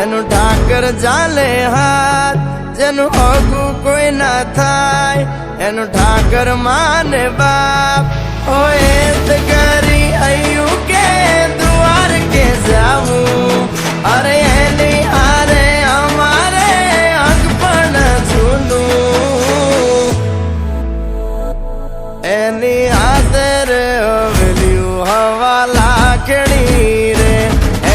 એનું ઠાકર ચાલે હાથ, જેનું હગું કોઈ ના થાય એનું ઠાકર માને બાપ. હોય જ કરી આયું કે દ્વાર કે જાવું, અરે એની હારે અમારે અંગ પણ જૂનું. એની આદર હવેલ્યું હવા લાખણી રે,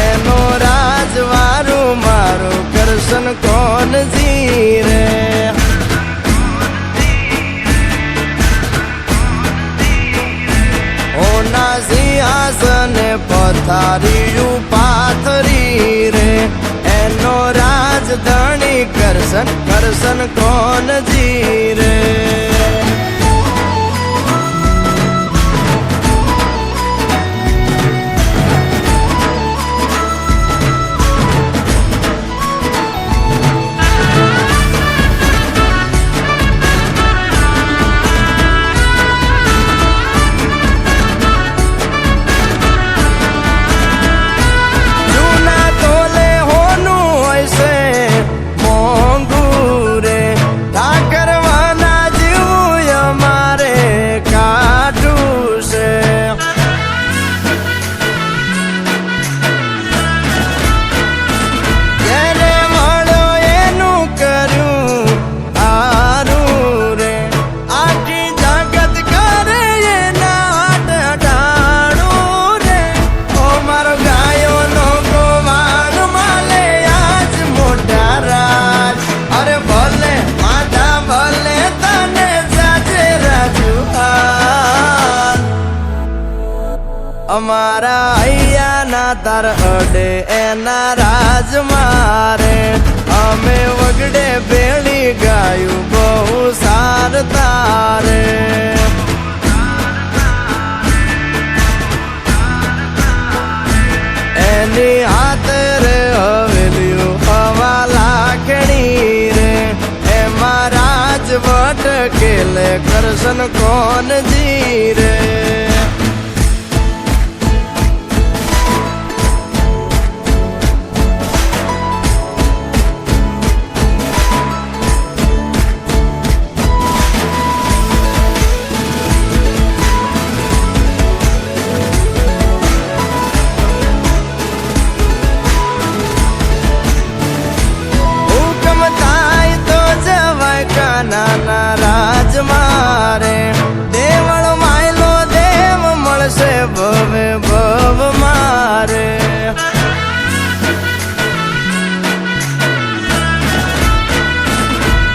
એનો રાજવારું મારું કરશન કોણ જીરે. ઓના સિંહાસને પથારીયું પાથરી રે, એનો રાજધણી કરશન કરશન કોણ જીરે. અમારા અહીંયાના તાર અડે એના રાજ મારે, અમે વગડે ભેળી ગાયું બહુ સાર તારે. એની હાથરે હવેલ્યું હવા લાખણી રે, એમાં રાજવટ કેલે કરશન કોણ જીરે. નાના રાજ મારે, દેવળ માયલો દેવ મળશે ભવે ભવ મારે.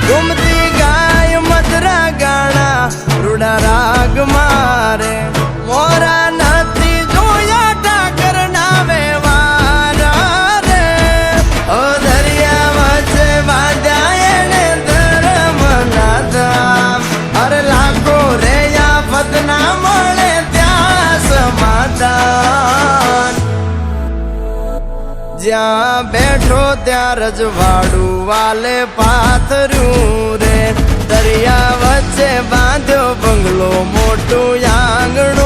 ગુમતી ગાય મધરા ગાણા રૂડા રાગ મારે, મોરા નથી જોયા ઠાકર નામે વારા રે. ઓ દરિયા વચ્ચે બાંધ્યા એને ધર્મ ના ધામ, અરે લાખો રે આફત ના મળે ત્યાં સમાધાન. જ્યાં બેઠો ત્યાં રજવાડું વાલે પાથર્યું રે, દરિયા વચ્ચે બાંધ્યો બંગલો મોટું આંગણું